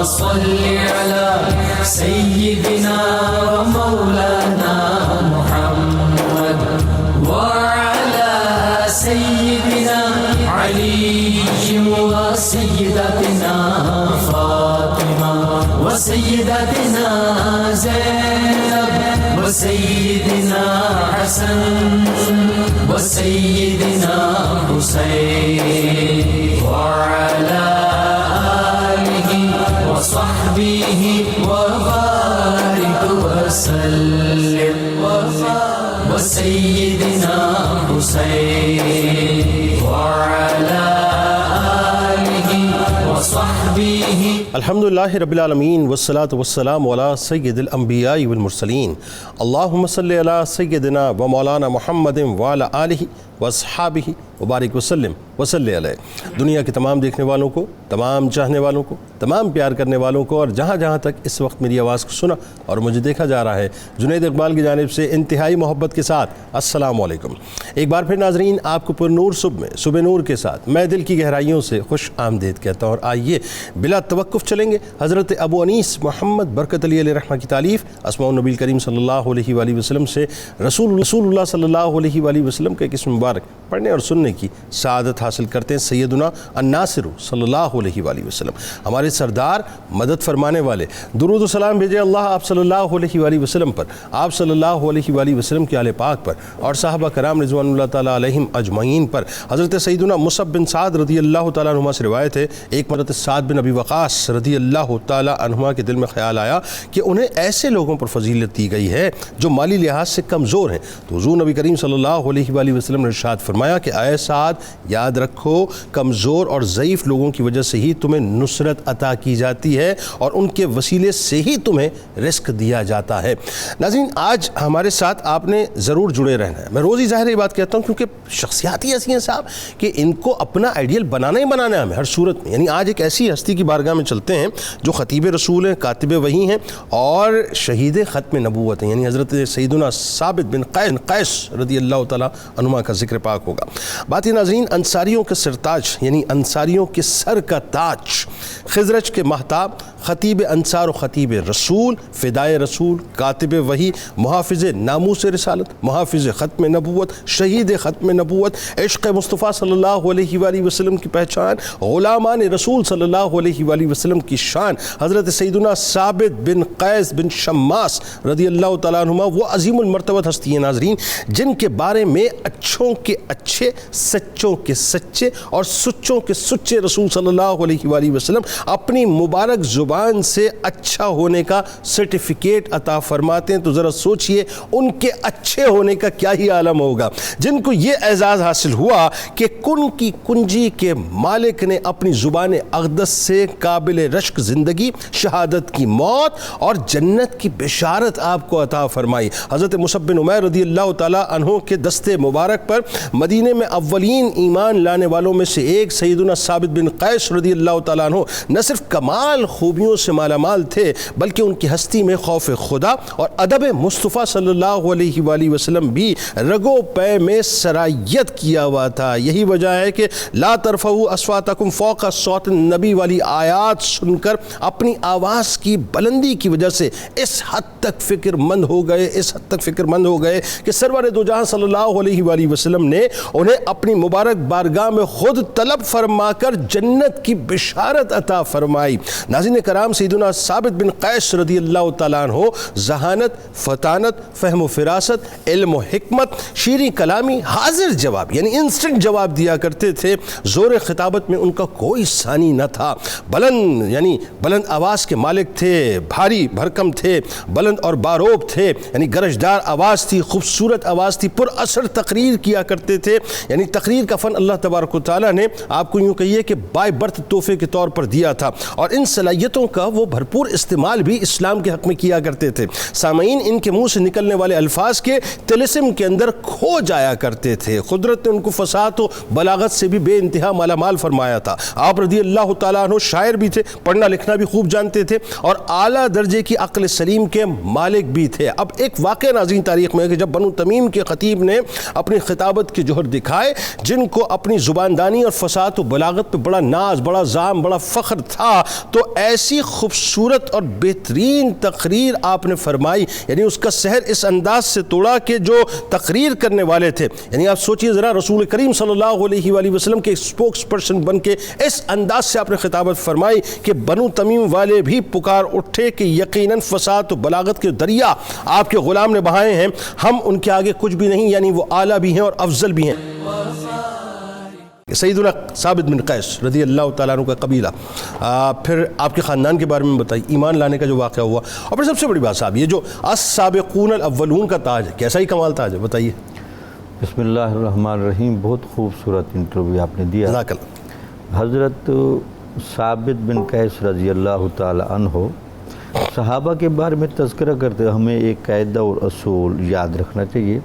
صل على سيدنا ومولانا محمد وعلى سيدنا علي وسيدتنا فاطمة وسيدتنا زينب وسيدنا حسن وسيدنا حسين وعلى آله وصحبه وبارك وسلم وسيدنا حسين وعلى آله وصحبه الحمدللہ رب العالمین والصلاة والسلام علی سید الانبیاء والمرسلین اللہم صلی علی سیدنا و مولانا محمد وعلی آلہ واصحابہ وبارک وسلم وصلی علیہ۔ دنیا کے تمام دیکھنے والوں کو، تمام چاہنے والوں کو، تمام پیار کرنے والوں کو اور جہاں جہاں تک اس وقت میری آواز کو سنا اور مجھے دیکھا جا رہا ہے، جنید اقبال کی جانب سے انتہائی محبت کے ساتھ السلام علیکم۔ ایک بار پھر ناظرین، آپ کو پر نور صبح میں صبح نور کے ساتھ میں دل کی گہرائیوں سے خوش آمدید کہتا ہوں، اور آئیے بلا توقف چلیں گے حضرت ابو انیس محمد برکت علی علیہ رحمہ کی تالیف اسماء النبی کریم صلی اللہ علیہ وآلہ وسلم سے رسول اللہ صلی اللہ علیہ وآلہ وسلم کے اسم مبارک پڑھنے اور سننے کی سعادت حاصل کرتے ہیں سیدنا الناصر صلی اللہ علیہ وآلہ وسلم، ہمارے سردار مدد فرمانے والے۔ درود و سلام بھیجے اللہ آپ صلی اللہ علیہ وآلہ وسلم پر، آپ صلی اللہ علیہ وآلہ وسلم کے آل پاک پر اور صحابہ کرام رضوان اللہ تعالیٰ علیہم اجمعین پر۔ حضرت سیدنا مصعب بن سعد رضی اللہ تعالیٰ عنہ سے روایت ہے، ایک مرتبہ سعد بن ابی وقاص رضی اللہ تعالیٰ عنہ کے دل میں خیال آیا کہ انہیں ایسے لوگوں پر فضیلت دی گئی ہے جو مالی لحاظ سے کمزور ہیں، تو حضور نبی کریم صلی اللہ علیہ وآلہ وسلم نے ارشاد فرمایا کہ اے سعد، یاد رکھو کمزور اور ضعیف لوگوں کی وجہ سے ہی تمہیں نصرت عطا کی جاتی ہے اور ان کے وسیلے سے ہی تمہیں رزق دیا جاتا ہے۔ ناظرین، آج ہمارے ساتھ آپ نے ضرور جڑے رہنا ہے۔ میں روز ہی ظاہر یہ بات کہتا ہوں کیونکہ شخصیات ہی ایسی ہیں صاحب کہ ان کو اپنا آئیڈیل بنانا ہی بنانا ہے ہمیں ہر صورت میں۔ یعنی آج ایک ایسی ہستی کی بارگاہ میں چلتے ہیں جو خطیب رسول ہیں، کاتب وحی ہیں اور شہید ختم نبوت ہیں، یعنی حضرت سیدنا ثابت بن قیس رضی اللہ تعالیٰ عنہ کا ذکر پاک ہوگا۔ بات یہ ناظرین، انصاریوں کے سرتاج یعنی انصاریوں کے سر کا تاج، خزرج کے مہتاب، خطیب انصار و خطیب رسول، فدائے رسول، کاتب وحی، محافظ ناموس رسالت، محافظ ختم نبوت، شہید ختم نبوت، عشق مصطفیٰ صلی اللہ علیہ وآلہ وسلم کی پہچان، غلامان رسول صلی اللہ علیہ وآلہ وسلم کی شان، حضرت سیدنا ثابت بن قیس بن شماس رضی اللہ تعالیٰ عنہ، وہ عظیم المرتبت ہستی ہیں ناظرین جن کے بارے میں اچھوں کے اچھے، سچوں کے سچے اور سچوں کے سچے رسول صلی اللہ علیہ وآلہ وسلم اپنی مبارک زبان سے اچھا ہونے کا سرٹیفکیٹ عطا فرماتے ہیں۔ تو ذرا سوچئے ان کے اچھے ہونے کا کیا ہی عالم ہوگا جن کو یہ اعزاز حاصل ہوا کہ کن کی کنجی کے مالک نے اپنی زبان اقدس سے قابل رشک زندگی، شہادت کی موت اور جنت کی بشارت آپ کو عطا فرمائی۔ حضرت مصعب بن عمیر رضی اللہ تعالیٰ عنہ کے دستے مبارک پر مدینے میں اولین ایمان لانے والوں میں سے ایک سیدنا ثابت بن قیس رضی اللہ تعالیٰ عنہ نہ صرف کمال خوبیوں سے مالا مال تھے بلکہ ان کی ہستی میں خوف خدا اور ادب مصطفیٰ صلی اللہ علیہ وآلہ وسلم بھی رگو پے میں سرایت کیا ہوا تھا۔ یہی وجہ ہے کہ لا ترفعوا اصواتکم فوق صوت النبی والی آیات سن کر اپنی آواز کی بلندی کی وجہ سے اس حد تک فکر مند ہو گئے کہ سرور دو جہاں صلی اللہ علیہ وآلہ وسلم نے انہیں اپنی مبارک بارگاہ میں خود طلب فرما کر جنت کی بشارت عطا فرمائی۔ ناظرین کرام، سیدنا ثابت بن قیس رضی اللہ تعالیٰ عنہ ذہانت، فطانت، فہم و فراست، علم و حکمت، شیریں کلامی، حاضر جواب یعنی انسٹنٹ جواب دیا کرتے تھے۔ زور خطابت میں ان کا کوئی ثانی نہ تھا۔ بلند آواز کے مالک تھے، بھاری بھرکم تھے، بلند اور باروب تھے، یعنی گرجدار آواز تھی، خوبصورت آواز تھی، پر اثر تقریر کیا کرتے تھے، یعنی تقریر کا فن اللہ تبارک و تعالیٰ نے آپ کو یوں کہیے کہ بائی برتھ تحفے کے طور پر دیا تھا، اور ان صلاحیتوں کا وہ بھرپور استعمال بھی اسلام کے حق میں کیا کرتے تھے۔ سامعین ان کے منہ سے نکلنے والے الفاظ کے طلسم کے اندر کھو جایا کرتے تھے۔ قدرت نے ان کو فصاحت و بلاغت سے بھی بے انتہا مالا مال فرمایا تھا۔ آپ رضی اللہ تعالیٰ عنہ شاعر بھی تھے، پڑھنا لکھنا بھی خوب جانتے تھے اور اعلیٰ درجے کی عقل سلیم کے مالک بھی تھے۔ اب ایک واقعہ ناظرین تاریخ میں ہے کہ جب بنو تمیم کے خطیب نے اپنی خطابت کے جوہر دکھائے جن کو اپنی زباندانی اور فصاحت و بلاغت پہ بڑا ناز، بڑا زام، بڑا فخر تھا، تو ایسی خوبصورت اور بہترین تقریر آپ نے فرمائی، یعنی اس کا سحر اس انداز سے توڑا کہ جو تقریر کرنے والے تھے، یعنی آپ سوچئے ذرا، رسول کریم صلی اللہ علیہ وآلہ وسلم کے اسپوکس پرسن بن کے اس انداز سے آپ نے خطابت فرمائی کہ بنو تمیم والے بھی پکار اٹھے کہ یقیناً فصاحت و بلاغت کے دریا آپ کے غلام نے بہائے ہیں، ہم ان کے آگے کچھ بھی نہیں، یعنی وہ اعلیٰ بھی ہیں اور افضل بھی ہیں۔ سیدنا ثابت بن قیس رضی اللہ تعالیٰ عنہ کا قبیلہ، پھر آپ کے خاندان کے بارے میں بتائیے، ایمان لانے کا جو واقعہ ہوا، اور پھر سب سے بڑی بات صاحب یہ جو السابقون الاولون کا تاج ہے، کیسا ہی کمال تاج ہے، بتائیے۔ بسم اللہ الرحمن الرحیم، بہت خوبصورت انٹرویو آپ نے دیا۔ جزاک اللہ۔ حضرت ثابت بن قیس رضی اللہ تعالی عنہ صحابہ کے بارے میں تذکرہ کرتے ہمیں ایک قاعدہ اور اصول یاد رکھنا چاہیے۔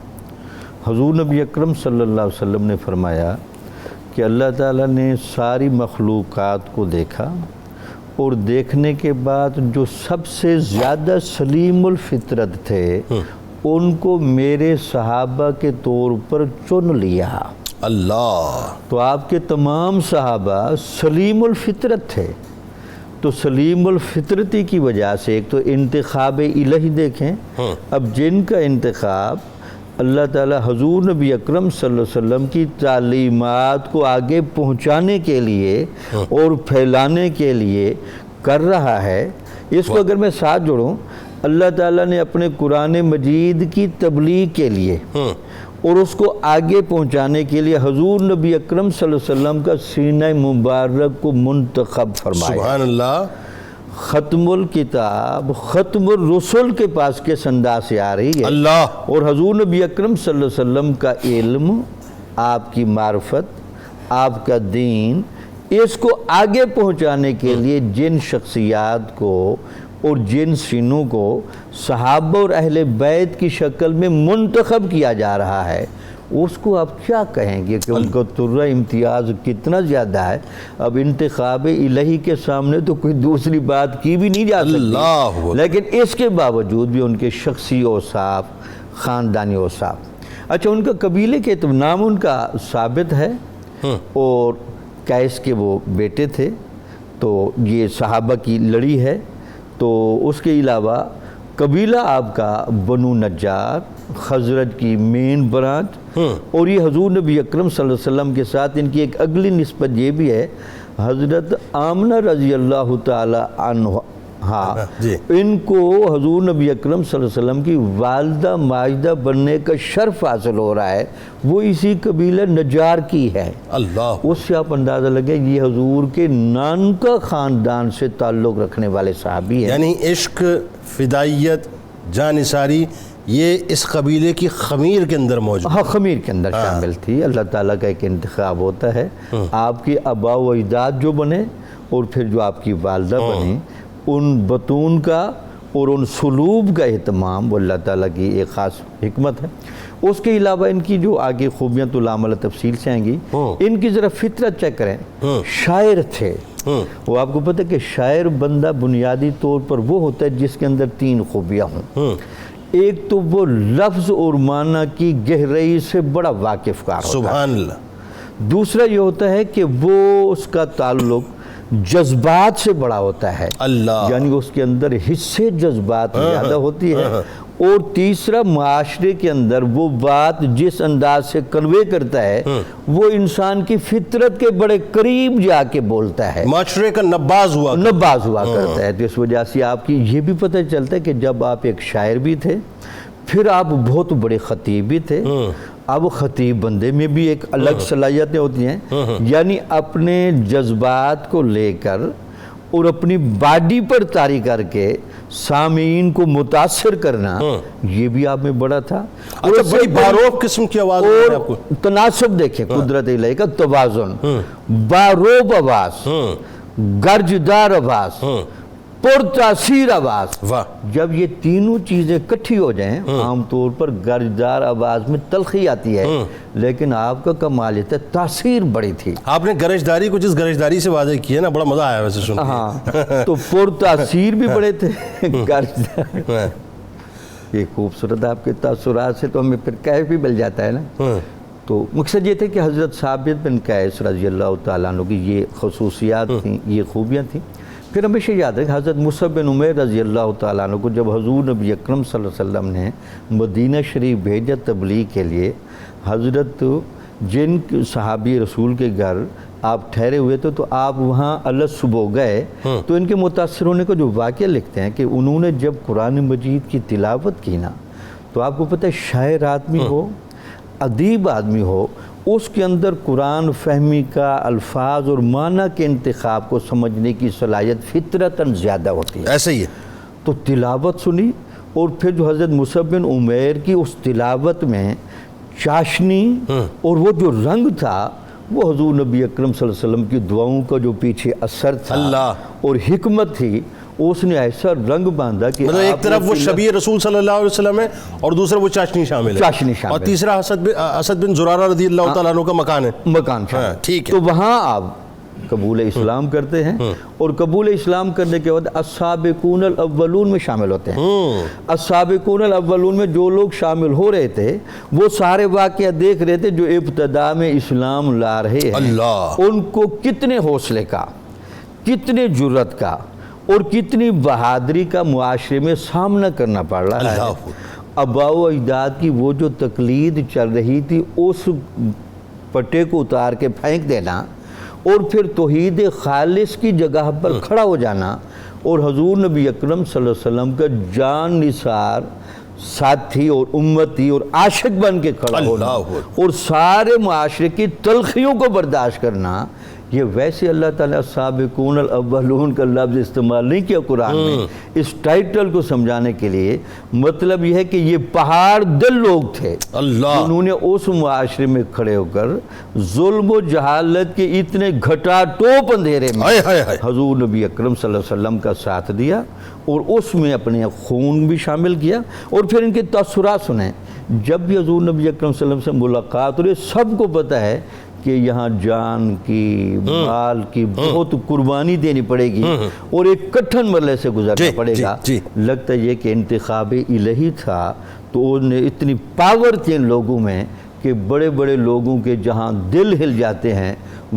حضور نبی اکرم صلی اللہ علیہ وسلم نے فرمایا کہ اللہ تعالیٰ نے ساری مخلوقات کو دیکھا اور دیکھنے کے بعد جو سب سے زیادہ سلیم الفطرت تھے ان کو میرے صحابہ کے طور پر چن لیا۔ اللہ، تو آپ کے تمام صحابہ سلیم الفطرت تھے، تو سلیم الفطرتی کی وجہ سے ایک تو انتخاب الہی دیکھیں، اب جن کا انتخاب اللہ تعالیٰ حضور نبی اکرم صلی اللہ علیہ وسلم کی تعلیمات کو آگے پہنچانے کے لیے اور پھیلانے کے لیے کر رہا ہے، اس کو اگر میں ساتھ جوڑوں، اللہ تعالیٰ نے اپنے قرآن مجید کی تبلیغ کے لیے اور اس کو آگے پہنچانے کے لیے حضور نبی اکرم صلی اللہ علیہ وسلم کا سینہ مبارک کو منتخب فرمایا۔ سبحان اللہ۔ ختم الکتاب ختم الرسل کے پاس کس انداز سے آ رہی ہے، اللہ، اور حضور نبی اکرم صلی اللہ علیہ وسلم کا علم، آپ کی معرفت، آپ کا دین، اس کو آگے پہنچانے کے لیے جن شخصیات کو اور جن سینوں کو صحابہ اور اہل بیت کی شکل میں منتخب کیا جا رہا ہے، اس کو آپ کیا کہیں گے کہ ان کا ترہ امتیاز کتنا زیادہ ہے۔ اب انتخاب الہی کے سامنے تو کوئی دوسری بات کی بھی نہیں جا سکتی، لیکن اس کے باوجود بھی ان کے شخصی اوصاف، خاندانی اوصاف۔ اچھا، ان کا قبیلے کے نام ان کا ثابت ہے اور قیس کے وہ بیٹے تھے، تو یہ صحابہ کی لڑی ہے۔ تو اس کے علاوہ قبیلہ آپ کا بنو نجار، خزرج کی مین برانچ، اور یہ حضور نبی اکرم صلی اللہ علیہ وسلم کے ساتھ ان کی ایک اگلی نسبت یہ بھی ہے، حضرت آمنہ رضی اللہ تعالی عنہ، ان کو حضور نبی اکرم صلی اللہ علیہ وسلم کی والدہ ماجدہ بننے کا شرف حاصل ہو رہا ہے، وہ اسی قبیلہ نجار کی ہے۔ اللہ، اس سے آپ اندازہ لگے یہ حضور کے نانکا خاندان سے تعلق رکھنے والے صحابی ہیں۔ یعنی عشق، فدائیت، جانثاری یہ اس قبیلے کی خمیر کے اندر موجود، ہاں، خمیر کے اندر شامل تھی۔ اللہ تعالیٰ کا ایک انتخاب ہوتا ہے، آپ کے آباء و اجداد جو بنے اور پھر جو آپ کی والدہ بنی، ان بطون کا اور ان سلوب کا اہتمام وہ اللہ تعالیٰ کی ایک خاص حکمت ہے۔ اس کے علاوہ ان کی جو آگے خوبیاں تو لامل تفصیل سے آئیں گی، ان کی ذرا فطرت چیک کریں۔ شاعر تھے، وہ آپ کو پتہ ہے کہ شاعر بندہ بنیادی طور پر وہ ہوتا ہے جس کے اندر تین خوبیاں ہوں۔ ایک تو وہ لفظ اور معنی کی گہرائی سے بڑا واقف کار ہوتا ہے، سبحان اللہ۔ دوسرا یہ ہوتا ہے کہ وہ اس کا تعلق جذبات سے بڑا ہوتا ہے، اللہ، یعنی اس کے اندر حصے جذبات زیادہ ہوتی ہے۔ اور تیسرا، معاشرے کے اندر وہ بات جس انداز سے کنوے کرتا ہے وہ انسان کی فطرت کے بڑے قریب جا کے بولتا ہے، معاشرے کا نباز ہوا کرتا ہے۔ تو اس وجہ سے آپ کی یہ بھی پتہ چلتا ہے کہ جب آپ ایک شاعر بھی تھے، پھر آپ بہت بڑے خطیب بھی تھے۔ اب خطیب بندے میں بھی ایک الگ صلاحیتیں ہوتی ہیں، یعنی اپنے جذبات کو لے کر اور اپنی باڈی پر طاری کر کے سامعین کو متاثر کرنا، یہ بھی آپ میں بڑا تھا۔ اچھا، بڑی باروب قسم کی آواز ہے آپ کو، تناسب دیکھیں قدرت الہی کا، توازن، باروب آواز، گرجدار آواز، پرتاثیر آواز۔ جب یہ تینوں چیزیں کٹھی ہو جائیں، عام طور پر گرجدار آواز میں تلخی آتی ہے، لیکن آپ کا کمال یہ تھا تاثیر بڑی تھی۔ آپ نے گرجداری کو جس گرجداری سے واضح کی ہے نا، بڑا مزہ آیا ویسے سن کے۔ ہاں، تو پرتاثیر بھی بڑے تھے گرجدار۔ یہ خوبصورت آپ کے تاثرات سے تو ہمیں پھر کیف بھی مل جاتا ہے نا۔ تو مقصد یہ تھا کہ حضرت ثابت بن قیس رضی اللہ تعالیٰ عنہ کی یہ خصوصیات تھیں، یہ خوبیاں تھیں۔ پھر ہمیشہ یاد ہے کہ حضرت مصعب بن عمیر رضی اللہ تعالیٰ عنہ کو جب حضور نبی اکرم صلی اللہ علیہ وسلم نے مدینہ شریف بھیجا تبلیغ کے لیے، حضرت جن صحابی رسول کے گھر آپ ٹھہرے ہوئے تھے تو آپ وہاں صبح گئے، تو ان کے متاثر ہونے کو جو واقعہ لکھتے ہیں کہ انہوں نے جب قرآن مجید کی تلاوت کی نا، تو آپ کو پتہ ہے شاعر آدمی ہو، ادیب آدمی ہو، اس کے اندر قرآن فہمی کا، الفاظ اور معنی کے انتخاب کو سمجھنے کی صلاحیت فطرتاً زیادہ ہوتی ہے۔ ایسے ہی ہے۔ تو تلاوت سنی، اور پھر جو حضرت مصعب بن عمیر کی اس تلاوت میں چاشنی اور وہ جو رنگ تھا، وہ حضور نبی اکرم صلی اللہ علیہ وسلم کی دعاؤں کا جو پیچھے اثر تھا اللہ اور حکمت تھی، اس نے ایسا رنگ باندھا کہ مطلب ایک طرف وہ شبیہ رسول صلی اللہ علیہ وسلم ہے اور دوسرا وہ چاشنی شامل ہے، چاشنی شامل اور تیسرا اسد بن زرارہ رضی اللہ تعالیٰ عنہ کا مکان ہے، مکان شامل۔ ٹھیک ہے۔ تو وہاں آپ قبول اسلام کرتے ہیں، اور قبول اسلام کرنے کے بعد السابقون الاولون میں شامل ہوتے ہیں۔ السابقون الاولون میں جو لوگ شامل ہو رہے تھے وہ سارے واقعہ دیکھ رہے تھے جو ابتدا میں اسلام لا رہے ہیں، اللہ ان کو کتنے حوصلے کا، کتنے جرت کا اور کتنی بہادری کا معاشرے میں سامنا کرنا پڑ رہا ہے۔ آباء و اجداد کی وہ جو تقلید چل رہی تھی، اس پٹے کو اتار کے پھینک دینا اور پھر توحید خالص کی جگہ پر کھڑا ہو جانا، اور حضور نبی اکرم صلی اللہ علیہ وسلم کا جان نثار ساتھی اور امتی اور عاشق بن کے کھڑا ہونا، اور سارے معاشرے کی تلخیوں کو برداشت کرنا، یہ ویسے اللہ تعالیٰ سابقون الاولون کا لفظ استعمال نہیں کیا قرآن میں اس ٹائٹل کو سمجھانے کے لیے، مطلب یہ ہے کہ یہ پہاڑ دل لوگ تھے اللہ، انہوں نے اس معاشرے میں کھڑے ہو کر ظلم و جہالت کے اتنے گھٹا ٹوپ اندھیرے میں حضور نبی اکرم صلی اللہ علیہ وسلم کا ساتھ دیا، اور اس میں اپنے خون بھی شامل کیا۔ اور پھر ان کے تاثرات سنیں، جب بھی حضور نبی اکرم صلی اللہ علیہ وسلم سے ملاقات، اور یہ سب کو پتہ ہے کہ یہاں جان کی، مال کی بہت قربانی دینی پڑے گی اور ایک کٹھن مرحلے سے گزرنا پڑے گا۔ لگتا یہ کہ انتخاب الہی تھا، تو انہوں نے اتنی پاور تھی ان لوگوں میں کہ بڑے بڑے لوگوں کے جہاں دل ہل جاتے ہیں،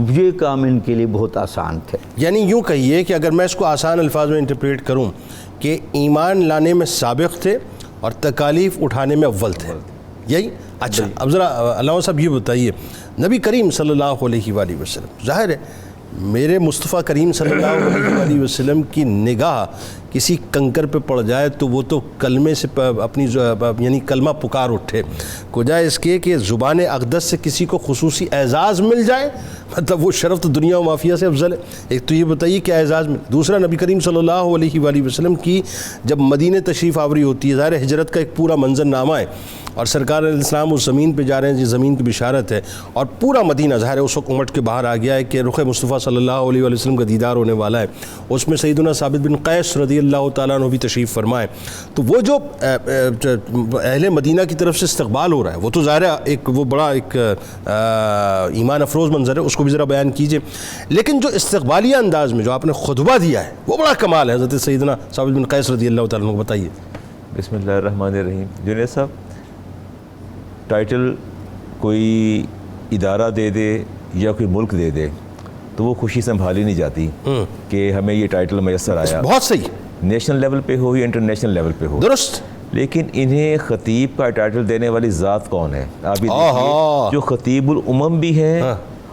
یہ کام ان کے لیے بہت آسان تھے۔ یعنی یوں کہیے کہ اگر میں اس کو آسان الفاظ میں انٹرپریٹ کروں کہ ایمان لانے میں سابق تھے اور تکالیف اٹھانے میں اول تھے، یہی؟ اچھا، اب ذرا علامہ صاحب یہ بتائیے، نبی کریم صلی اللہ علیہ وآلہ وسلم، ظاہر ہے میرے مصطفیٰ کریم صلی اللہ علیہ وآلہ وسلم کی نگاہ کسی کنکر پہ پڑ جائے تو وہ تو کلمے سے اپنی یعنی کلمہ پکار اٹھے، کجائے اس کے کہ زبان اقدس سے کسی کو خصوصی اعزاز مل جائے، مطلب وہ شرف تو دنیا و مافیہ سے افضل ہے۔ ایک تو یہ بتائیے کہ اعزاز میں، دوسرا نبی کریم صلی اللہ علیہ وآلہ وسلم کی جب مدینہ تشریف آوری ہوتی ہے، ظاہر ہجرت کا ایک پورا منظر نامہ ہے، اور سرکار علیہ السلام اس زمین پہ جا رہے ہیں جس زمین کی بشارت ہے، اور پورا مدینہ ظاہر ہے اس وقت امٹ کے باہر آ گیا ہے کہ رخ مصطفیٰ صلی اللہ علیہ وآلہ وسلم کا دیدار ہونے والا ہے۔ اس میں سیدنا ثابت بن قیس رضی اللہ تعالیٰ عنہ بھی تشریف فرمائے، تو وہ جو اہل مدینہ کی طرف سے استقبال ہو رہا ہے وہ تو ظاہر ہے ایک وہ بڑا ایک ایمان افروز منظر ہے، اس کو بھی ذرا بیان کیجئے۔ لیکن جو استقبالیہ انداز میں جو آپ نے خطبہ دیا ہے وہ بڑا کمال ہے حضرت سیدنا ثابت بن قیس رضی اللہ تعالیٰ عنہ کو بتائیے۔ بسم اللہ الرحمن الرحیم۔ جنید صاحب، ٹائٹل کوئی ادارہ دے دے یا کوئی ملک دے دے تو وہ خوشی سنبھالی نہیں جاتی کہ ہمیں یہ ٹائٹل میسر آیا، بہت صحیح، نیشنل لیول پہ ہو یا انٹرنیشنل لیول پہ ہو، درست۔ لیکن انہیں خطیب کا ٹائٹل دینے والی ذات کون ہے؟ آپ یہ دیکھیے، جو خطیب الامم بھی ہے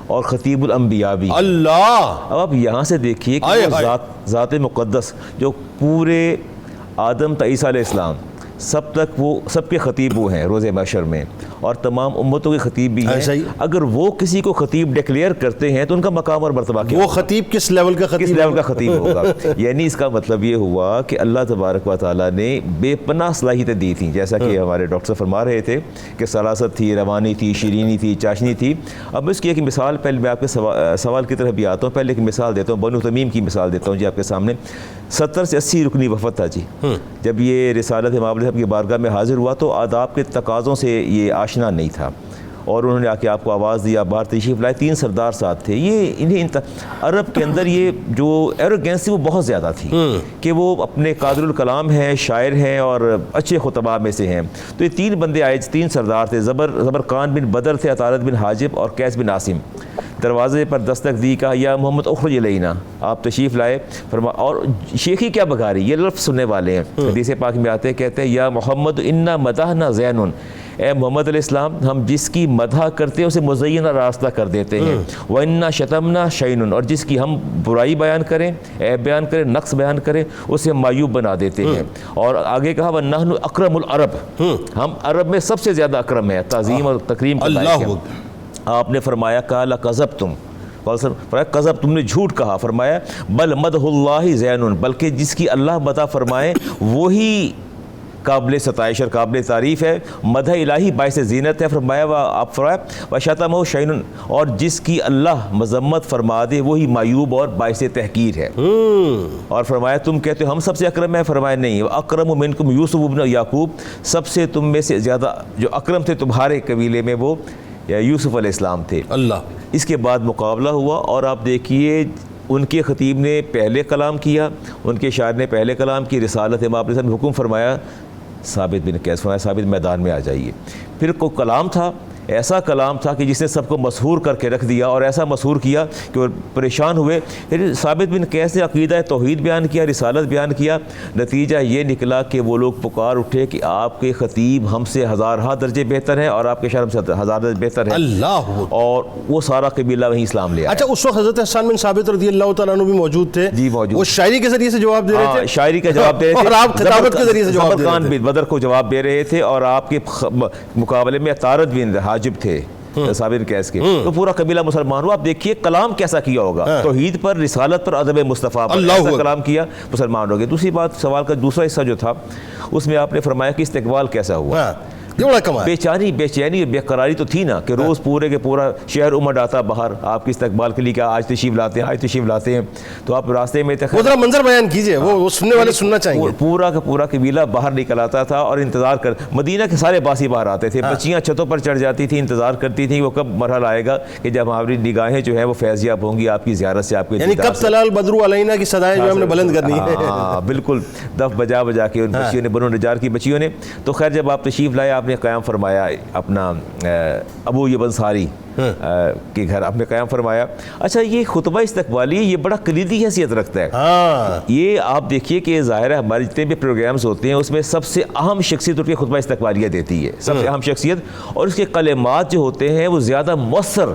اور خطیب الانبیاء بھی، اللہ۔ اب آپ یہاں سے دیکھیے کہ وہ ذات مقدس جو پورے آدم تا عیسیٰ علیہ السلام سب تک وہ سب کے خطیب وہ ہیں روز محشر میں، اور تمام امتوں کے خطیب بھی ہیں۔ اگر وہ کسی کو خطیب ڈکلیئر کرتے ہیں تو ان کا مقام اور مرتبہ کیا؟ وہ خطیب کس لیول کا خطیب؟ کس لیول کا خطیب ہوگا؟ یعنی اس کا مطلب یہ ہوا کہ اللہ تبارک و تعالیٰ نے بے پناہ صلاحیتیں دی تھیں، جیسا کہ ہمارے ڈاکٹر فرما رہے تھے کہ سلاست تھی، روانی تھی، شیرینی تھی، چاشنی تھی۔ اب اس کی ایک مثال، پہلے میں آپ کے سوال کی طرف بھی آتا ہوں، پہلے ایک مثال دیتا ہوں، بنو تمیم کی مثال دیتا ہوں جی آپ کے سامنے۔ 70 سے 80 رکنی وفد تھا جی، جب یہ رسالت امام علیہ السلام کی بارگاہ میں حاضر ہوا تو آداب کے تقاضوں سے یہ آشنا نہیں تھا، اور انہوں نے آ کے آپ کو آواز دی, آپ باہر تشریف لائے. 3 سردار ساتھ تھے. یہ انہیں عرب کے اندر یہ جو ایروگینس تھی وہ بہت زیادہ تھی کہ وہ اپنے قادر الکلام ہیں, شاعر ہیں اور اچھے خطباء میں سے ہیں. تو یہ 3 بندے آئے, 3 سردار تھے. زبرقان بن بدر تھے, عطارد بن حاجب اور قیس بن عاصم. دروازے پر دستک دی, کہا یا محمد اخرج الینا, آپ تشریف لائے. اور شیخی کیا بگاری, یہ لفظ سننے والے ہیں. حدیث پاک میں آتے کہتے ہیں یا محمد انا مدحنا زین, اے محمد علیہ السلام ہم جس کی مدح کرتے ہیں اسے مزینہ راستہ کر دیتے ہیں. وَإِنَّا شَتَمْنَا شَيْنٌ, اور جس کی ہم برائی بیان کریں, عیب بیان کریں, نقص بیان کریں, اسے معیوب بنا دیتے ہیں. اور آگے کہا وَنَّحْنُ أَكْرَمُ الْعَرَبِ, ہم عرب میں سب سے زیادہ اکرم ہیں, تعظیم اور تکریم کا لائق ہیں. آپ نے فرمایا قَالَ قَذَبْتُمْ, قذب تم نے جھوٹ کہا. فرمایا بل مدح اللہ زین, بلکہ جس کی اللہ مدح فرمائے وہی قابل ستائش اور قابل تعریف ہے. مدح الہی باعث زینت ہے. فرمایا آپ فرمایا وشتمہ شین, اور جس کی اللہ مذمت فرما دے وہی معیوب اور باعث تحقیر ہے. اور فرمایا تم کہتے ہو ہم سب سے اکرم ہیں. فرمایا نہیں, اکرم منکم یوسف بن یعقوب, سب سے تم میں سے زیادہ جو اکرم تھے تمہارے قبیلے میں وہ یوسف علیہ السلام تھے. اللہ. اس کے بعد مقابلہ ہوا اور آپ دیکھیے ان کے خطیب نے پہلے کلام کیا, ان کے شاعر نے پہلے کلام کی. رسالت امام نے حکم فرمایا ثابت بن قیس, فرمایا ثابت میدان میں آ جائیے. پھر کوئی کلام تھا, ایسا کلام تھا کہ جس نے سب کو مسحور کر کے رکھ دیا, اور ایسا مسحور کیا کہ وہ پریشان ہوئے. پھر ثابت بن قیس نے عقیدہ توحید بیان کیا, رسالت بیان کیا. نتیجہ یہ نکلا کہ وہ لوگ پکار اٹھے کہ آپ کے خطیب ہم سے ہزارہ درجے بہتر ہیں اور آپ کے شاعر ہم سے 1000 درجے بہتر ہیں. اللہ. اور وہ سارا قبیلہ وہیں اسلام لے آیا. اچھا, اس وقت حضرت حسان بن ثابت رضی اللہ تعالیٰ عنہ بھی موجود تھے. جی موجود. وہ شاعری کے ذریعے سے جواب دے رہے تھے, شاعری کا جواب دے رہے تھے, اور آپ خطابت کے ذریعے سے جواب دے رہے تھے. بن بدر کو جواب دے رہے تھے, اور آپ کے مقابلے میں عطارد بن حاجب تھے ثابت قیس کے. تو پورا قبیلہ مسلمان ہوا. آپ دیکھیے کلام کیسا کیا ہوگا, توحید پر, رسالت پر, ادب مصطفیٰ پر ایسا کلام کیا, مسلمان ہو گئے. دوسری بات, سوال کا دوسرا حصہ جو تھا اس میں آپ نے فرمایا کہ استقبال کیسا ہوا. بے چینی بے قراری تو تھی نا کہ روز پورے کے پورا شہر امڑ آتا باہر آپ کے استقبال کے لیے, کہ آج تشریف لاتے ہیں, آج تشریف لاتے ہیں. تو آپ راستے میں وہ ذرا منظر بیان کیجئے, وہ سننے والے سننا چاہیں گے. پورا کا پورا قبیلہ باہر نکل آتا تھا اور انتظار کر, مدینہ کے سارے باسی باہر آتے تھے, بچیاں چھتوں پر چڑھ جاتی تھیں, انتظار کرتی تھیں وہ کب مرحلہ آئے گا کہ جب ہماری نگاہیں جو ہیں وہ فیضیاب ہوں گی آپ کی زیارت سے, آپ کے یعنی کب طلع البدر علینا کی صدائیں جو ہم نے بلند کرنی ہے. بالکل, دف بجا بجا کے ان بچیوں نے, بنو نجار کی بچیوں نے. تو خیر جب آپ تشریف لائے آپ نے قیام فرمایا اپنا ابو ایوب انصاری کے گھر آپ نے قیام فرمایا. اچھا, یہ خطبہ استقبالی یہ بڑا کلیدی حیثیت رکھتا ہے. یہ آپ دیکھیے کہ ظاہر ہے ہمارے جتنے بھی پروگرامز ہوتے ہیں اس میں سب سے اہم شخصیت ان کے خطبہ استقبالیہ دیتی ہے, سب سے اہم شخصیت, اور اس کے کلمات جو ہوتے ہیں وہ زیادہ مؤثر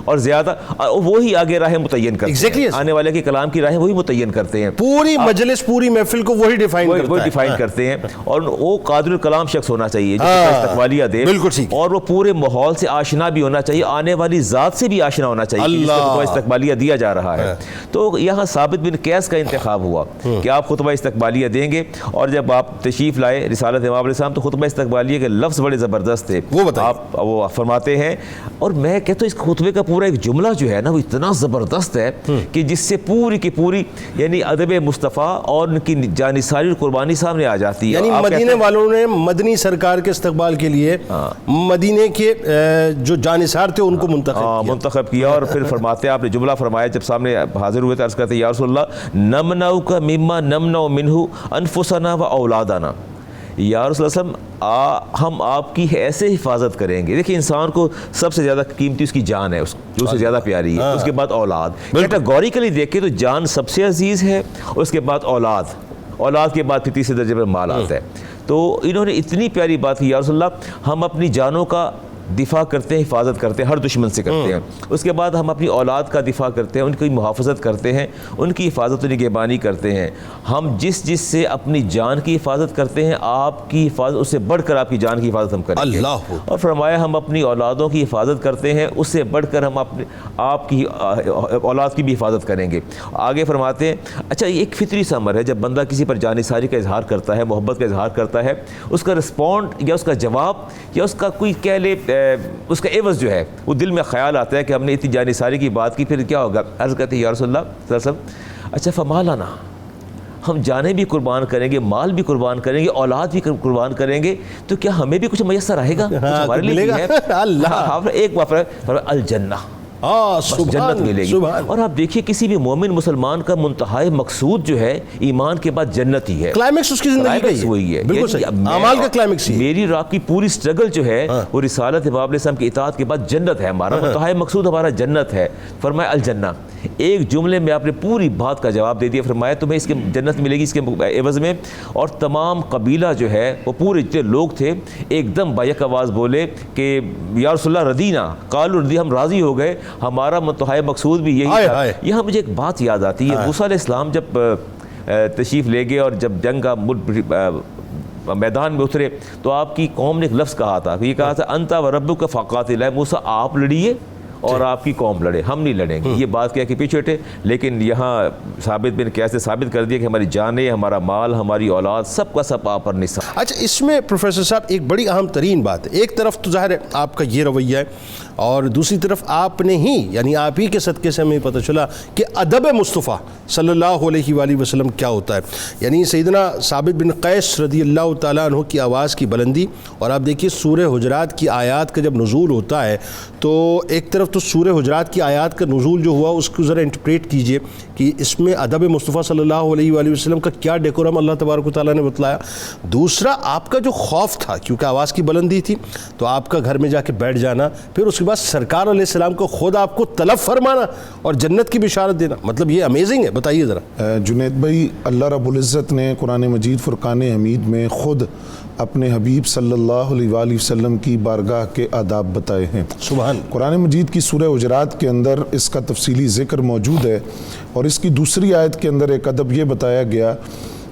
اور زیادہ وہی آگے راہ متعین کرتے ہیں, آنے والے کے کلام کی راہیں وہی متعین کرتے ہیں. پوری مجلس, پوری محفل کو وہی ڈیفائن کرتے ہیں. اور وہ قادر الکلام شخص ہونا چاہیے جو استقبالیہ دے, اور وہ پورے ماحول سے آشنا بھی ہونا چاہیے, آنے والی ذات سے بھی آشنا ہونا چاہیے جس کو خطبہ استقبالیہ دیا جا رہا ہے. تو یہاں ثابت بن قیس کا انتخاب ہوا کہ آپ خطبہ استقبالیہ دیں گے. اور جب آپ تشریف لائے رسالت امام علیہ السلام تو خطبہ استقبالیہ کے لفظ بڑے زبردست تھے. آپ وہ فرماتے ہیں, اور میں کہتا ہوں اس خطبے کا پورا ایک جملہ جو ہے نا وہ اتنا زبردست ہے کہ جس سے پوری کی پوری یعنی ادب مصطفیٰ اور ان کی جانثاری اور قربانی سامنے آ جاتی ہے. یعنی مدینے والوں نے مدنی سرکار کے استقبال کے لیے مدینے کے جو جانثار تھے ان کو منتخب کیا. اور پھر فرماتے ہیں, آپ نے جملہ فرمایا جب سامنے حاضر ہوئے تو عرض کرتے ہیں یا رسول اللہ نمنعک مما نمنع منہ انفسنا و اولادنا, یا رسول اللہ ہم آپ کی ایسے حفاظت کریں گے. دیکھیں انسان کو سب سے زیادہ قیمتی اس کی جان ہے, جو اس سے زیادہ پیاری ہے, اس کے بعد اولاد. کیٹیگوریکلی دیکھیں تو جان سب سے عزیز ہے, اس کے بعد اولاد کے بعد پھر تیسرے درجے پر مال آتا ہے. تو انہوں نے اتنی پیاری بات کی, یا رسول اللہ ہم اپنی جانوں کا دفاع کرتے ہیں, حفاظت کرتے ہیں, ہر دشمن سے کرتے ہیں. اس کے بعد ہم اپنی اولاد کا دفاع کرتے ہیں, ان کی محافظت کرتے ہیں, ان کی حفاظت و نگہبانی کرتے ہیں. ہم جس سے اپنی جان کی حفاظت کرتے ہیں آپ کی حفاظت اس سے بڑھ کر آپ کی جان کی حفاظت ہم کریں گے. اور فرمایا ہم اپنی اولادوں کی حفاظت کرتے ہیں, اس سے بڑھ کر ہم آپ کی اولاد کی بھی حفاظت کریں گے. آگے فرماتے ہیں اچھا یہ ایک فطری سا امر ہے, جب بندہ کسی پر جانثاری کا اظہار کرتا ہے, محبت کا اظہار کرتا ہے, اس کا رسپونڈ یا اس کا جواب یا اس کا کوئی کہہ لے اس کا عوض جو ہے وہ دل میں خیال آتا ہے کہ ہم نے اتنی جانثاری کی بات کی, پھر کیا ہوگا. عرض کرتے ہیں یا رسول اللہ صلی اللہ علیہ وسلم اچھا فما لنا, ہم جانیں بھی قربان کریں گے, مال بھی قربان کریں گے, اولاد بھی قربان کریں گے, تو کیا ہمیں بھی کچھ میسر آئے گا؟ کچھ ہمارے لیے بھی ہے. اللہ ایک بار الجنہ, بس جنت ملے گی. اور آپ دیکھیے کسی بھی مومن مسلمان کا منتہائی مقصود جو ہے ایمان کے بعد جنت ہی ہے. کلائمیکس اس کی زندگی کا وہی ہے, بالکل صحیح, اعمال کا کلائمیکس. میری آپ کی پوری سٹرگل جو ہے وہ رسالت امام علیہ السلام کی اطاعت کے بعد جنت ہے. ہمارا منتہائی مقصود ہمارا جنت ہے. فرمایا الجنہ, ایک جملے میں آپ نے پوری بات کا جواب دے دیا. فرمایا تمہیں اس کے جنت ملے گی اس کے عوض میں. اور تمام قبیلہ جو ہے وہ پورے جتنے لوگ تھے ایک دم بیک آواز بولے کہ یا رسول اللہ رضینا, قالوا رضی, ہم راضی ہو گئے, ہمارا منتہی مقصود بھی یہی تھا. یہاں مجھے ایک بات یاد آتی ہے, موسیٰ علیہ السلام جب تشریف لے گئے اور جب جنگ کا میدان میں اترے تو آپ کی قوم نے ایک لفظ کہا تھا, یہ کہا تھا انت و ربک فقاتلا, موسیٰ آپ لڑیے اور آپ کی قوم لڑے, ہم نہیں لڑیں گے. یہ بات کیا کہ پیچھے ہٹے, لیکن یہاں ثابت بن قیس نے ثابت کر دیا کہ ہماری جانیں, ہمارا مال, ہماری اولاد, سب کا سب آپ پر نثار. اچھا, اس میں پروفیسر صاحب ایک بڑی اہم ترین بات ہے, ایک طرف تو ظاہر ہے آپ کا یہ رویہ ہے, اور دوسری طرف آپ نے ہی یعنی آپ ہی کے صدقے سے ہمیں پتہ چلا کہ ادب مصطفیٰ صلی اللہ علیہ وآلہ وسلم کیا ہوتا ہے. یعنی سیدنا ثابت بن قیس رضی اللہ تعالیٰ عنہ کی آواز کی بلندی, اور آپ دیکھیے سورہ حجرات کی آیات کا جب نزول ہوتا ہے تو ایک طرف تو سورہ حجرات کی آیات کا نزول جو ہوا اس کو ذرا انٹرپریٹ کیجئے کہ اس میں ادب مصطفیٰ صلی اللہ علیہ وآلہ وسلم کا کیا ڈیکورم اللہ تبارک و تعالیٰ نے بتلایا. دوسرا آپ کا جو خوف تھا, کیونکہ آواز کی بلندی تھی, تو آپ کا گھر میں جا کے بیٹھ جانا, پھر اس کے بعد سرکار علیہ السلام کو خود آپ کو طلب فرمانا اور جنت کی بشارت دینا, مطلب یہ امیزنگ ہے. بتائیے ذرا. جنید بھائی, اللہ رب العزت نے قرآن مجید فرقان حمید میں خود اپنے حبیب صلی اللہ علیہ وآلہ وسلم کی بارگاہ کے آداب بتائے ہیں. سبحان. قرآن مجید کی سورہ حجرات کے اندر اس کا تفصیلی ذکر موجود ہے, اور اس کی دوسری آیت کے اندر ایک ادب یہ بتایا گیا,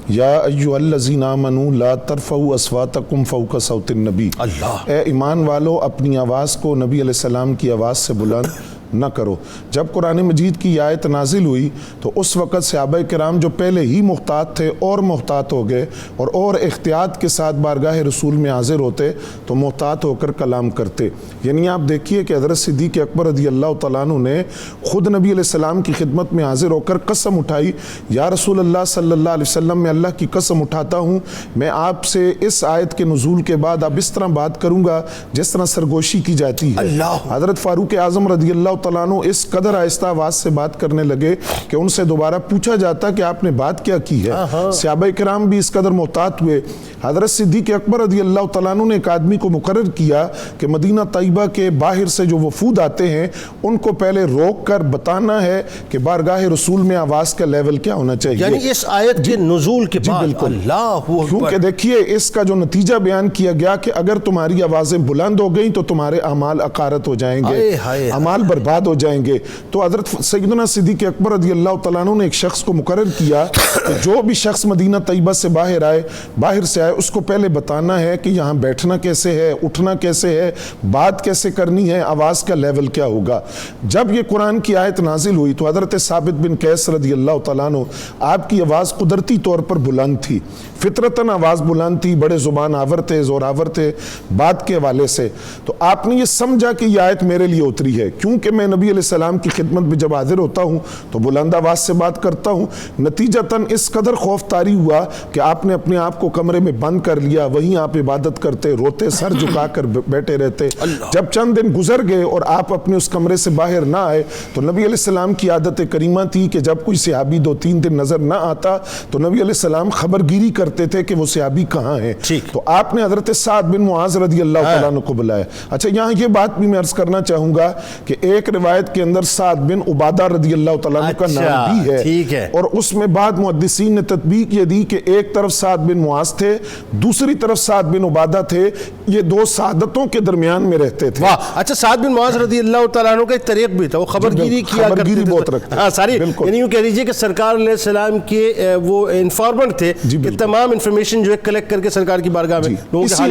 یا ایھا الذین آمنوا لا ترفعوا اصواتکم فوق صوت النبی. اللہ, اے ایمان والو اپنی آواز کو نبی علیہ السلام کی آواز سے بلند نہ کرو. جب قرآن مجید کی آیت نازل ہوئی تو اس وقت صحابہ کرام جو پہلے ہی محتاط تھے اور محتاط ہو گئے, اور احتیاط کے ساتھ بارگاہ رسول میں حاضر ہوتے تو محتاط ہو کر کلام کرتے. یعنی آپ دیکھیے کہ حضرت صدیق اکبر رضی اللہ تعالیٰ عنہ نے خود نبی علیہ السلام کی خدمت میں حاضر ہو کر قسم اٹھائی, یا رسول اللہ صلی اللہ علیہ وسلم, میں اللہ کی قسم اٹھاتا ہوں میں آپ سے اس آیت کے نزول کے بعد اب اس طرح بات کروں گا جس طرح سرگوشی کی جاتی ہے. حضرت فاروق اعظم رضی اللہ تعالیٰ عنہ اس قدر آہستہ آواز سے بات کرنے لگے کہ ان سے دوبارہ پوچھا جاتا کہ آپ نے بات کیا کی ہے. صحابہ کرام بھی اس قدر محتاط ہوئے. حضرت صدیق اکبر رضی اللہ تعالیٰ عنہ نے ایک آدمی کو مقرر کیا کہ مدینہ طیبہ کے باہر سے جو وفود آتے ہیں ان کو پہلے روک کر بتانا ہے کہ بارگاہ رسول میں آواز کا لیول کیا ہونا چاہیے. یعنی اس آیت کے نزول کے بعد. اللہ, کیونکہ دیکھیے اس کا جو نتیجہ بیان کیا گیا کہ اگر تمہاری آوازیں بلند ہو گئیں تو تمہارے اعمال اقارت ہو جائیں گے, اعمال برباد ہو جائیں گے. تو حضرت سیدنا صدیق اکبر رضی اللہ تعالیٰ عنہ نے ایک شخص کو مقرر کیا کہ جو بھی شخص مدینہ طیبہ سے باہر سے آئے اس کو پہلے بتانا ہے کہ یہاں بیٹھنا کیسے ہے, اٹھنا کیسے ہے, بات کیسے کرنی ہے, آواز کا لیول کیا ہوگا. جب یہ قرآن کی آیت نازل ہوئی تو حضرت ثابت بن قیس رضی اللہ تعالیٰ عنہ, آپ کی آواز قدرتی طور پر بلند تھی, فطرتاً آواز بلند تھی, بڑے زبان آور تھے, زور آور تھے بات کے حوالے سے. تو آپ نے یہ سمجھا کہ یہ آیت میرے لیے اتری ہے کیونکہ میں نبی علیہ السلام کی خدمت میں جب حاضر ہوتا ہوں تو بلند آواز سے بات کرتا ہوں. نتیجتاً اس قدر خوف طاری ہوا کہ آپ نے اپنے آپ کو کمرے میں بند کر لیا, وہیں آپ عبادت کرتے, روتے, سر جھکا کر بیٹھے رہتے. جب چند دن گزر گئے اور آپ اپنے اس کمرے سے باہر نہ آئے تو نبی علیہ السلام کی عادت کریمہ تھی کہ جب کوئی صحابی 2-3 دن نظر نہ آتا تو نبی علیہ السلام خبرگیری کرتے تھے کہ وہ صحابی کہاں ہیں. تو آپ نے حضرت سعد بن معاذ رضی اللہ تعالیٰ عنہ کو بلایا. اچھا, یہاں یہ بات بھی میں عرض کرنا چاہوں گا کہ ایک روایت کے اندر سعد بن عبادہ رضی اللہ تعالیٰ عنہ کا نام بھی ہے, اور اس میں بعد محدثین نے تطبیق یہ دی کہ ایک طرف سعد بن معاذ تھے, دوسری طرف سعد بن عبادہ تھے, یہ دو سعادتوں کے درمیان میں رہتے تھے. اچھا, سعد بن معاذ رضی اللہ تعالیٰ عنہ کا ایک طریق بھی تھا, وہ خبرگیری کیا کرتے تھے بہت رکھتے. ہاں ساری, یعنی یوں کہہ لیجئے کہ سرکار علیہ السلام کے وہ انفارمنٹ تھے کہ تمام انفارمیشن جو ہے کلیکٹ کر کے سرکار کی بارگاہ میں لوگوں کے حال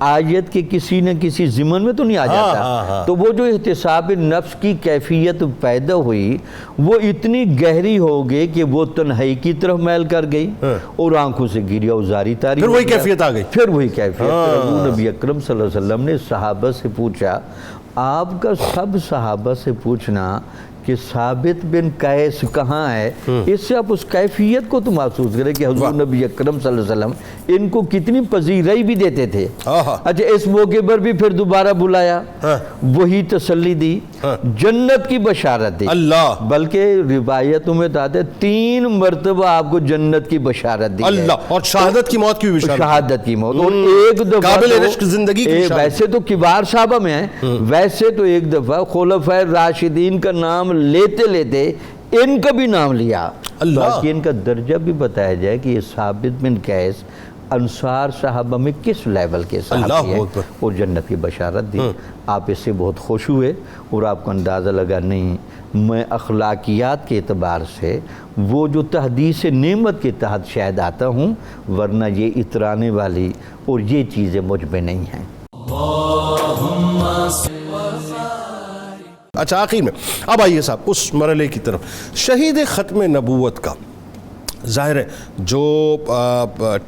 آیت کے کسی نہ کسی ضمن میں تو نہیں آ جاتا. تو وہ جو احتساب نفس کی کیفیت پیدا ہوئی وہ اتنی گہری ہو گئی کہ وہ تنہائی کی طرف میل کر گئی اور آنکھوں سے گریا ازاری تاری. پھر وہی کیفیت آ گئی. پھر وہی کیفیت. حضور نبی اکرم صلی اللہ علیہ وسلم نے صحابہ سے پوچھا, آپ کا سب صحابہ سے پوچھنا کہ ثابت بن قیس کہاں ہے, اس سے آپ اس کیفیت کو تو محسوس کریں کہ حضور نبی اکرم صلی اللہ علیہ وسلم ان کو کتنی پذیرائی بھی دیتے تھے. اچھا اس موقع پر بھی پھر دوبارہ بلایا, وہی تسلی دی, جنت کی بشارت دی. اللہ, بلکہ روایتوں میں آتا ہے 3 مرتبہ آپ کو جنت کی بشارت دی. اللہ, اور شہادت کی موت کی بھی بشارت. شہادت کی موت, اور ایک دفعہ قابل رشک زندگی کی بشارت. ویسے تو کبار صحابہ میں ہیں, ویسے تو ایک دفعہ خلفائے راشدین کا نام لیتے لیتے ان کا بھی نام لیا. باقی ان کا درجہ بھی بتایا جائے کہ یہ ثابت بن قیس انصار صحابہ میں کس لیول کے صحابی ہیں, اور جنت کی بشارت دی. آپ اس سے بہت خوش ہوئے, اور آپ کو اندازہ لگا نہیں میں اخلاقیات کے اعتبار سے وہ جو تحدیث نعمت کے تحت شاید آتا ہوں, ورنہ یہ اترانے والی اور یہ چیزیں مجھ میں نہیں ہیں. اچھا آخر میں اب آئیے صاحب اس مرحلے کی طرف. شہید ختم نبوت کا ظاہر ہے جو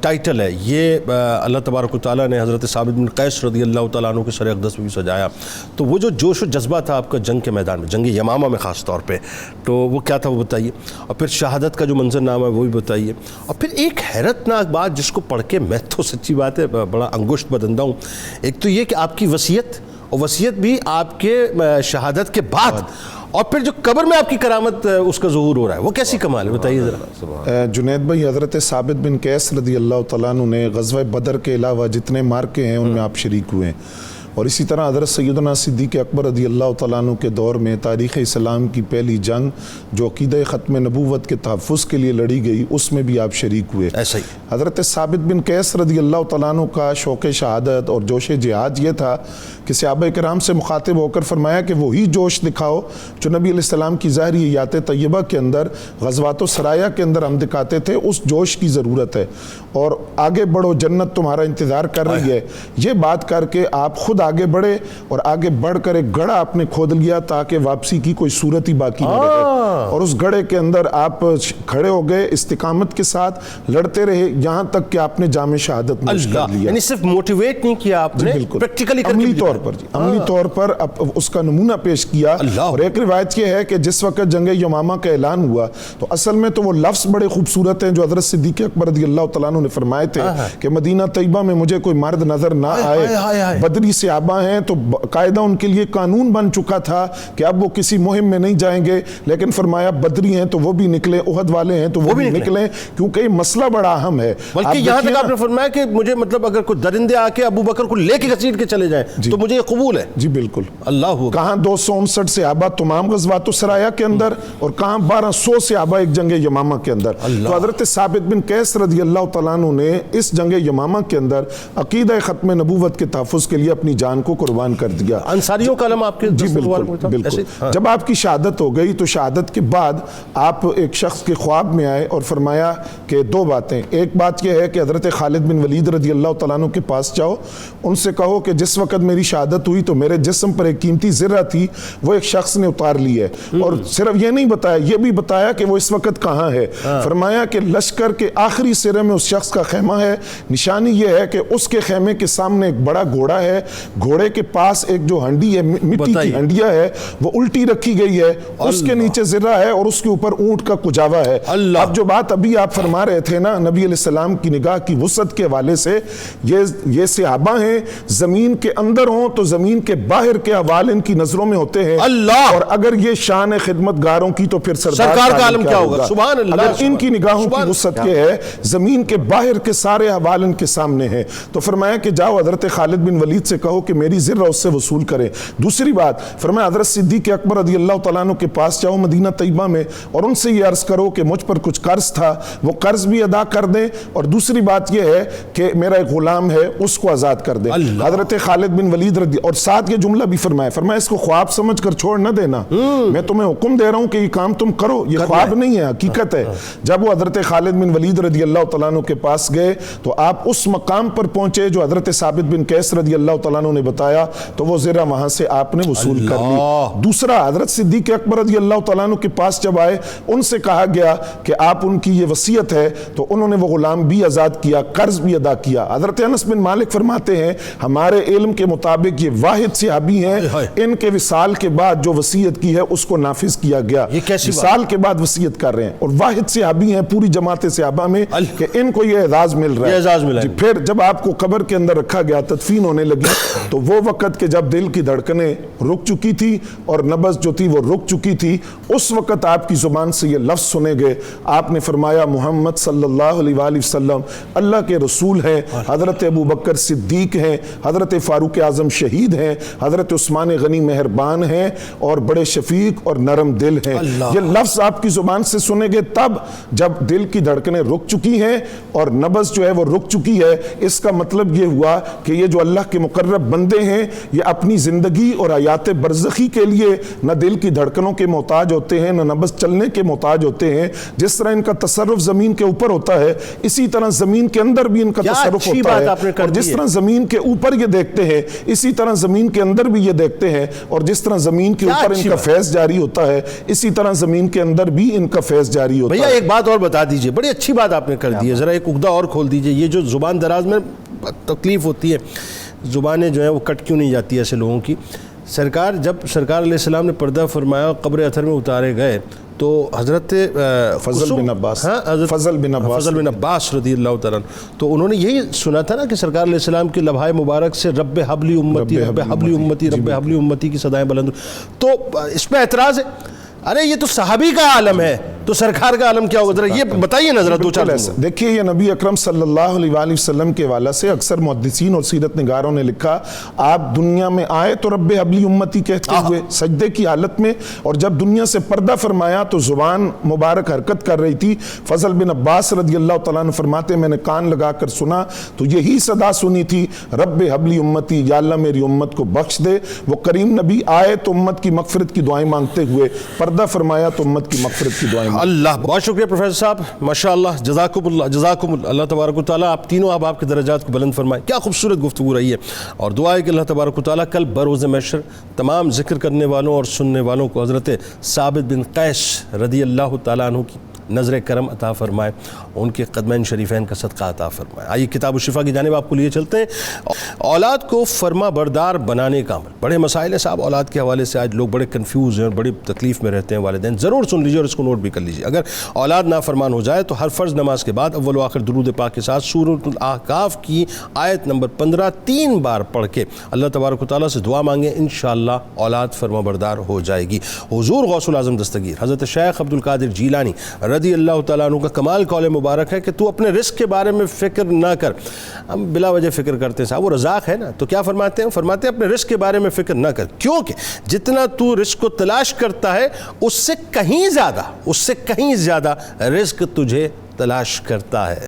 ٹائٹل ہے یہ اللہ تبارک و تعالیٰ نے حضرت ثابت بن قیس رضی اللہ تعالیٰ عنہ کے سر اقدس میں بھی سجایا. تو وہ جو جوش و جذبہ تھا آپ کا جنگ کے میدان میں, جنگ یمامہ میں خاص طور پہ, تو وہ کیا تھا وہ بتائیے. اور پھر شہادت کا جو منظر نامہ ہے وہ بھی بتائیے. اور پھر ایک حیرت ناک بات جس کو پڑھ کے میں تو سچی بات ہے بڑا انگشت بدندہ ہوں, ایک تو یہ کہ آپ کی وصیت, اور وصیت بھی آپ کے شہادت کے بعد, اور پھر جو قبر میں آپ کی کرامت اس کا ظہور ہو رہا ہے, وہ کیسی کمال ہے بتائیے ذرا. جنید بھائی, حضرت ثابت بن قیس رضی اللہ تعالیٰ عنہ نے غزوہ بدر کے علاوہ جتنے مارکے ہیں ان میں آپ شریک ہوئے ہیں, اور اسی طرح حضرت سیدنا صدیق اکبر رضی اللہ تعالیٰ عنہ کے دور میں تاریخ اسلام کی پہلی جنگ جو عقیدہ ختم نبوت کے تحفظ کے لیے لڑی گئی اس میں بھی آپ شریک ہوئے. ایسا ہی حضرت ثابت بن قیس رضی اللہ تعالیٰ عنہ کا شوق شہادت اور جوش جہاد یہ تھا کہ صحابہ کرام سے مخاطب ہو کر فرمایا کہ وہی جوش دکھاؤ جو نبی علیہ السلام کی ظاہری حیات طیبہ کے اندر غزوات و سرایا کے اندر ہم دکھاتے تھے, اس جوش کی ضرورت ہے, اور آگے بڑھو جنت تمہارا انتظار کر رہی ہے. یہ بات کر کے آپ خود آگے بڑھے, اور آگے بڑھ کر ایک گڑھا آپ نے کھود لیا تاکہ واپسی کی کوئی صورت ہی باقی نہ رہے, اور اس گڑھے کے اندر آپ کھڑے ہو گئے, استقامت کے ساتھ لڑتے رہے یہاں تک کہ آپ نے جام شہادت نوش کر لیا. یعنی صرف موٹیویٹ نہیں کیا آپ نے, پریکٹیکلی عملی طور پر, عملی طور پر اس کا نمونہ پیش کیا. اور ایک روایت یہ ہے کہ جس وقت جنگ یمامہ کا اعلان ہوا تو اصل میں تو وہ لفظ بڑے خوبصورت ہیں جو حضرت صدیق اکبر رضی اللہ تعالیٰ عنہ نے فرمائے تھے کہ مدینہ طیبہ میں مجھے کوئی مرد نظر نہ آئے. بدری صحابہ ہیں تو قاعدہ ان کے لیے قانون بن چکا تھا کہ اب وہ کسی مہم میں نہیں جائیں گے, لیکن فرمایا بدری ہیں تو وہ بھی نکلے, احد والے ہیں تو وہ بھی نکلیں, کیونکہ یہ مسئلہ بڑا اہم ہے. بلکہ یہاں تک آپ نے فرمایا کہ مجھے مطلب اگر کوئی درندے آ کے ابو بکر کو لے کے گھسیٹ کے چلے جائیں تو مجھے یہ قبول ہے. جی بالکل. اللہ کہاں 259 صحابہ تمام غزوات و سرایا کے اندر, اور کہاں 1200 صحابہ ایک جنگ یمامہ کے اندر. تو حضرت ثابت بن قیس رضی اللہ تعالیٰ عنہ نے اس جنگ یمامہ کے اندر عقیدہ ختم نبوت کے تحفظ کے لیے اپنی جان کو قربان کر دیا. انصاریوں کا علم آپ کے جی بالکل. جب آپ کی شہادت ہو گئی تو شہادت کے بعد آپ ایک شخص کے خواب میں آئے اور فرمایا کہ 2 باتیں. ایک بات یہ ہے کہ حضرت خالد بن ولید رضی اللہ تعالیٰ عنہ کے پاس جاؤ, ان سے کہو کہ جس وقت میری شہادت ہوئی تو میرے جسم پر ایک قیمتی زرہ تھی وہ ایک شخص نے اتار لی ہے, اور صرف یہ نہیں بتایا, یہ بھی بتایا کہ وہ اس وقت کہاں ہے. فرمایا کہ لشکر کے آخری سرے میں اس شخص کا خیمہ ہے, نشانی یہ ہے کہ اس کے خیمے کے سامنے ایک بڑا گھوڑا ہے, گھوڑے کے پاس ایک جو ہنڈی ہے مٹی کی ہنڈیا ہے وہ الٹی رکھی گئی ہے, اس کے نیچے زرہ ہے اور اس کے اوپر اونٹ کا کجاوا ہے. اب جو بات ابھی آپ فرما رہے تھے نا نبی علیہ السلام کی نگاہ کی وسعت کے حوالے سے, یہ صحابہ ہیں زمین کے اندر ہوں تو زمین کے باہر کے احوال ان کی نظروں میں ہوتے ہیں. اور اگر یہ شان خدمت گاروں کی تو پھر سرکار کا عالم کیا ہوگا. سبحان اللہ. اگر ان کی نگاہوں کی وسعت یہ ہے زمین کے باہر کے سارے احوال ان کے سامنے ہیں, تو فرمایا کہ جاؤ حضرت خالد بن ولید سے کہو ہو کہ میری ذرہ اس سے وصول کرے. دوسری بات فرمایا حضرت صدیق اکبر رضی اللہ تعالیٰ عنہ کے پاس جاؤ مدینہ طیبہ میں اور ان سے یہ عرض کرو کہ مجھ پر کچھ قرض تھا, وہ قرض بھی ادا کر دیں, اور دوسری بات یہ ہے کہ میرا ایک غلام ہے اس کو آزاد کر دیں. حضرت خالد بن ولید اور ساتھ یہ جملہ بھی فرمایا اس کو خواب سمجھ کر چھوڑ نہ دینا, میں تمہیں حکم دے رہا ہوں کہ یہ کام تم کرو, یہ خواب نہیں ہے, حقیقت ہے. جب وہ حضرت خالد بن ولید رضی اللہ تعالیٰ عنہ کے پاس گئے تو آپ اس مقام پر پہنچے جو حضرت ثابت بن قیس رضی اللہ تعالیٰ عنہ نے بتایا, تو وہ زرہ وہاں سے آپ نے وصول کر لی. دوسرا, حضرت صدیق اکبر رضی اللہ تعالیٰ عنہ کے پاس جب آئے, ان سے کہا گیا کہ آپ ان کی یہ وصیت ہے, تو انہوں نے وہ غلام بھی آزاد کیا, قرض بھی ادا کیا. حضرت انس بن مالک فرماتے ہیں ہمارے علم کے مطابق یہ واحد صحابی ہیں ان کے وصال کے بعد جو وصیت کی ہے اس کو نافذ کیا گیا. وصال کے بعد وصیت کر رہے ہیں, اور واحد صحابی ہیں پوری جماعت صحابہ میں کہ ان کو یہ اعزاز مل رہا ہے. پھر جب آپ کو قبر کے اندر رکھا گیا, تدفین ہونے لگی, تو وہ وقت کہ جب دل کی دھڑکنیں رک چکی تھی اور نبض جو تھی وہ رک چکی تھی, اس وقت آپ کی زبان سے یہ لفظ سنے گئے. آپ نے فرمایا محمد صلی اللہ علیہ وآلہ وسلم اللہ کے رسول ہیں, حضرت ابو بکر صدیق ہیں, حضرت فاروق اعظم شہید ہیں, حضرت عثمان غنی مہربان ہیں, اور بڑے شفیق اور نرم دل ہیں. یہ لفظ آپ کی زبان سے سنے گے تب جب دل کی دھڑکنیں رک چکی ہیں اور نبض جو ہے وہ رک چکی ہے. اس کا مطلب یہ ہوا کہ یہ جو اللہ کے مقرب بندے ہیں یہ اپنی زندگی اور حیات برزخی کے لیے نہ دل کی دھڑکنوں کے محتاج ہوتے ہیں, نہ نبض چلنے کے محتاج ہوتے ہیں. جس طرح ان کا تصرف زمین کے اوپر ہوتا ہے, اسی طرح زمین کے اندر بھی ان کا تصرف ہوتا ہے, اور جس طرح زمین کے اوپر یہ دیکھتے ہیں اسی طرح زمین کے اندر بھی یہ دیکھتے ہیں, اور جس طرح زمین کے اوپر ان کا فیض جاری ہوتا ہے اسی طرح زمین کے اندر بھی ان کا فیض جاری ہوتا ہے. بھیا ایک بات اور بتا دیجئے, بڑی اچھی بات آپ نے کر دی ہے, ذرا ایک عقدہ اور کھول دیجئے. یہ جو زبان دراز میں تکلیف ہوتی ہے, زبانیں جو ہیں وہ کٹ کیوں نہیں جاتی ایسے لوگوں کی. جب سرکار علیہ السلام نے پردہ فرمایا, قبر اطہر میں اتارے گئے, تو حضرت فضل بن عباس رضی اللہ تعالیٰ, تو انہوں نے یہی سنا تھا نا کہ سرکار علیہ السلام کی لبھائے مبارک سے رب حبلی امتی رب حبلی امتی رب حبلی امتی کی صدائیں بلند. تو اس پہ اعتراض ہے, ارے یہ تو صحابی کا عالم ہے, تو سرکار کا عالم کیا ہوگا, ذرا یہ بتائیے نا ذرا دو چار. دیکھیے یہ نبی اکرم صلی اللہ علیہ وآلہ وسلم کے حوالے سے اکثر محدثین اور سیرت نگاروں نے لکھا, آپ دنیا میں آئے تو رب حبلی امتی کہتے ہوئے سجدے کی حالت میں, اور جب دنیا سے پردہ فرمایا تو زبان مبارک حرکت کر رہی تھی. فضل بن عباس رضی اللہ تعالیٰ عنہ فرماتے میں نے کان لگا کر سنا تو یہی صدا سنی تھی, رب حبلی امتی, یا اللہ میری امت کو بخش دے. وہ کریم نبی آئے تو امت کی مغفرت کی دعائیں مانگتے ہوئے, پردہ فرمایا تو امت کی مغفرت کی دعائیں. اللہ, بہت شکریہ پروفیسر صاحب, ماشاءاللہ, جزاکم اللہ, اللہ تبارک و تعالیٰ آپ تینوں آپ کے درجات کو بلند فرمائے. کیا خوبصورت گفتگو رہی ہے, اور دعا ہے کہ اللہ تبارک و تعالیٰ کل بروز محشر تمام ذکر کرنے والوں اور سننے والوں کو حضرت ثابت بن قیس رضی اللہ تعالیٰ عنہ کی نظر کرم عطا فرمائے, ان کے قدمین شریفین کا صدقہ عطا فرمائے. آئیے کتاب الشفا کی جانب آپ کو لیے چلتے ہیں. اولاد کو فرما بردار بنانے کا عمل, بڑے مسائل ہیں صاحب اولاد کے حوالے سے, آج لوگ بڑے کنفیوز ہیں اور بڑی تکلیف میں رہتے ہیں. والدین ضرور سن لیجیے اور اس کو نوٹ بھی کر لیجیے. اگر اولاد نافرمان ہو جائے تو ہر فرض نماز کے بعد اول و آخر درود پاک کے ساتھ سورۃ الاحقاف کی آیت نمبر 15 3 بار پڑھ کے اللہ تبارک و تعالیٰ سے دعا مانگیں, انشاءاللہ اولاد فرما بردار ہو جائے گی. حضور غوث العظم دستگیر حضرت شیخ عبد القادر جیلانی رضی اللہ تعالیٰ عنہ کا کمال قول مبارک ہے کہ تو اپنے رزق کے بارے میں فکر نہ کر. ہم بلا وجہ فکر کرتے ہیں صاحب, وہ رزاق ہے نا, تو کیا فرماتے ہیں اپنے رزق کے بارے میں فکر نہ کر, کیونکہ جتنا تو رزق کو تلاش کرتا ہے اس سے کہیں زیادہ رزق تجھے تلاش کرتا ہے.